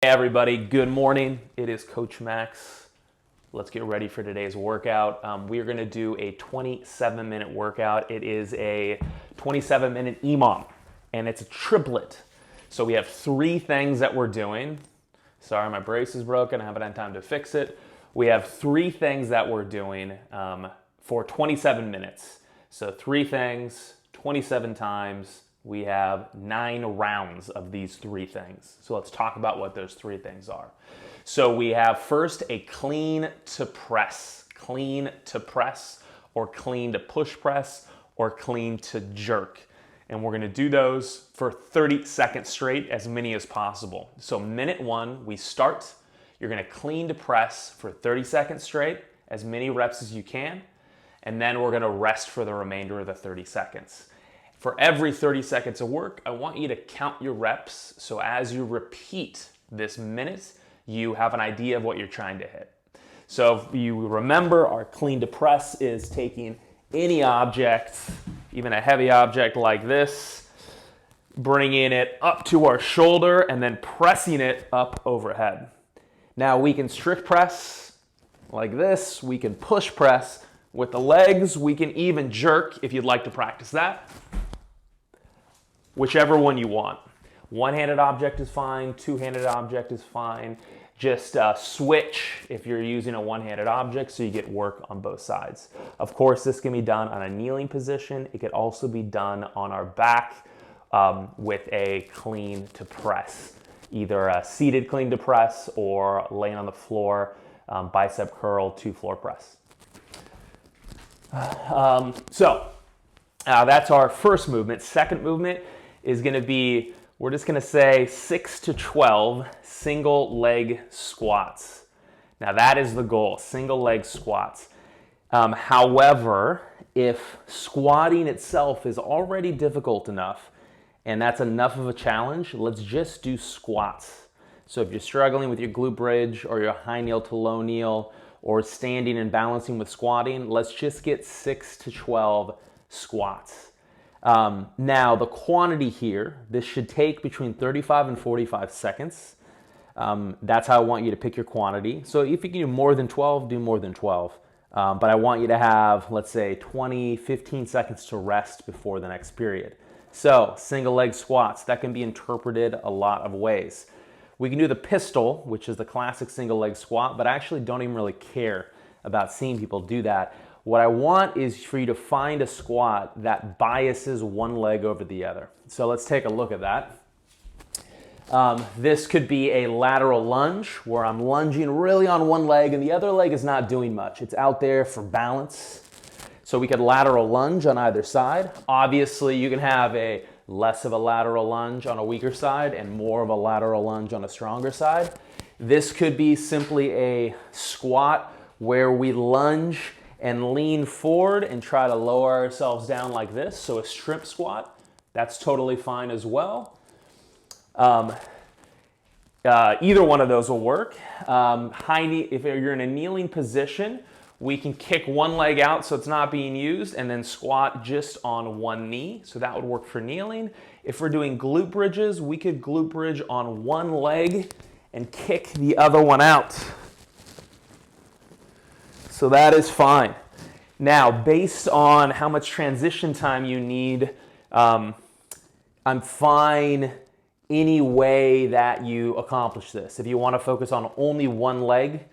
Hey everybody, good morning. It is Coach Max. Let's get ready for today's workout. We are going to do a 27-minute workout. It is a 27-minute EMOM, and it's a triplet. So we have three things that we're doing. Sorry, my brace is broken. I haven't had time to fix it. We have three things that we're doing for 27 minutes. So three things, 27 times. We have 9 rounds of these three things. So let's talk about what those three things are. So we have first a clean to press, or clean to push press, or clean to jerk. And we're gonna do those for 30 seconds straight, as many as possible. So minute one, we start. You're gonna clean to press for 30 seconds straight, as many reps as you can. And then we're gonna rest for the remainder of the 30 seconds. For every 30 seconds of work, I want you to count your reps, so as you repeat this minute, you have an idea of what you're trying to hit. So if you remember, our clean to press is taking any object, even a heavy object like this, bringing it up to our shoulder and then pressing it up overhead. Now we can strict press like this, we can push press with the legs, we can even jerk if you'd like to practice that. Whichever one you want. One-handed object is fine, two-handed object is fine. Just switch if you're using a one-handed object so you get work on both sides. Of course, this can be done on a kneeling position. It could also be done on our back with a clean to press. Either a seated clean to press or laying on the floor, bicep curl to floor press. That's our first movement. Second movement is going to be, we're just going to say 6 to 12 single leg squats. Now that is the goal, single leg squats. However, if squatting itself is already difficult enough and that's enough of a challenge, let's just do squats. So if you're struggling with your glute bridge or your high kneel to low kneel or standing and balancing with squatting, let's just get 6 to 12 squats. Now the quantity here, this should take between 35 and 45 seconds. That's how I want you to pick your quantity. So if you can do more than 12, do more than 12. But I want you to have, let's say, 20, 15 seconds to rest before the next period. So single leg squats, that can be interpreted a lot of ways. We can do the pistol, which is the classic single leg squat, but I actually don't even really care about seeing people do that. What I want is for you to find a squat that biases one leg over the other. So let's take a look at that. This could be a lateral lunge where I'm lunging really on one leg and the other leg is not doing much. It's out there for balance. So we could lateral lunge on either side. Obviously, you can have a less of a lateral lunge on a weaker side and more of a lateral lunge on a stronger side. This could be simply a squat where we lunge and lean forward and try to lower ourselves down like this. So a strip squat, that's totally fine as well. Either one of those will work. If you're in a kneeling position, we can kick one leg out so it's not being used and then squat just on one knee. So that would work for kneeling. If we're doing glute bridges, we could glute bridge on one leg and kick the other one out. So that is fine. Now, based on how much transition time you need, I'm fine any way that you accomplish this. If you want to focus on only one leg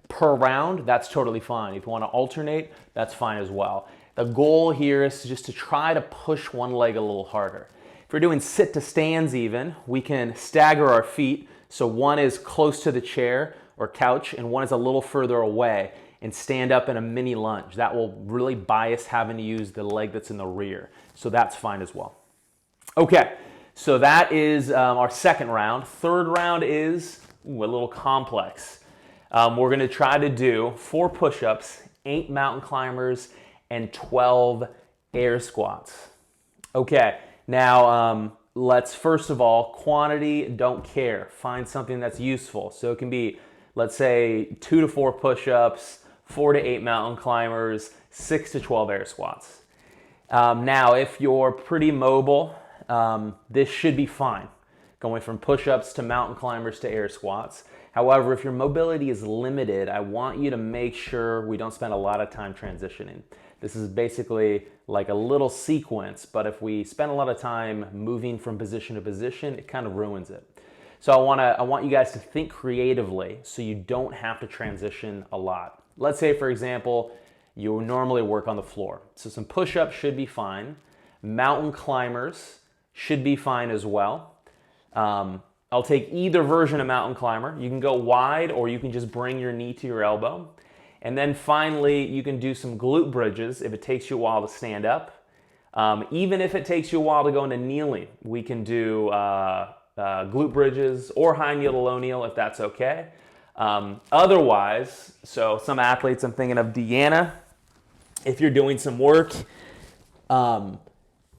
per round, that's totally fine. If you want to alternate, that's fine as well. The goal here is just to try to push one leg a little harder. If we're doing sit to stands even, we can stagger our feet. So one is close to the chair or couch and one is a little further away, and stand up in a mini lunge. That will really bias having to use the leg that's in the rear. So that's fine as well. Okay, so that is our second round. Third round is a little complex. We're gonna try to do 4 push-ups, 8 mountain climbers, and 12 air squats. Okay, now let's first of all, quantity, don't care. Find something that's useful. So it can be, let's say, 2 to 4 push-ups, 4 to 8 mountain climbers, 6 to 12 air squats. Now, if you're pretty mobile, this should be fine. going from push-ups to mountain climbers to air squats. However, if your mobility is limited, I want you to make sure we don't spend a lot of time transitioning. This is basically like a little sequence, but if we spend a lot of time moving from position to position, it kind of ruins it. So I want you guys to think creatively so you don't have to transition a lot. Let's say, for example, you normally work on the floor. So some push-ups should be fine. Mountain climbers should be fine as well. I'll take either version of mountain climber. You can go wide or you can just bring your knee to your elbow. And then finally, you can do some glute bridges if it takes you a while to stand up. Even if it takes you a while to go into kneeling, we can do glute bridges or high kneel to low kneel if that's okay. Otherwise, so some athletes, I'm thinking of Deanna, if you're doing some work,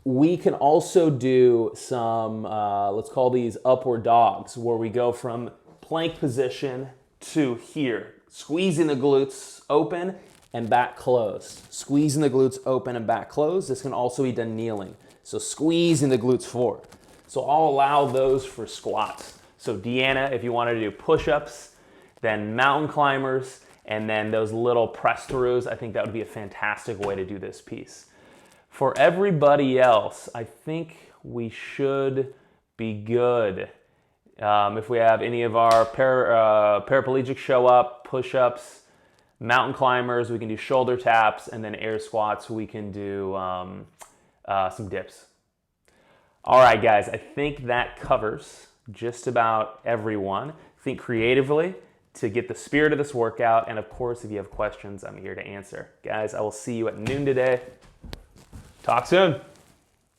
we can also do some, let's call these upward dogs, where we go from plank position to here, squeezing the glutes open and back closed. Squeezing the glutes open and back closed. This can also be done kneeling. So squeezing the glutes forward. So I'll allow those for squats. So Deanna, if you wanted to do push-ups, then mountain climbers, and then those little press throughs, I think that would be a fantastic way to do this piece. For everybody else, I think we should be good. If we have any of our paraplegics show up, push-ups, mountain climbers, we can do shoulder taps, and then air squats, we can do some dips. All right, guys, I think that covers just about everyone. Think creatively to get the spirit of this workout, and of course, if you have questions, I'm here to answer. Guys, I will see you at noon today. Talk soon.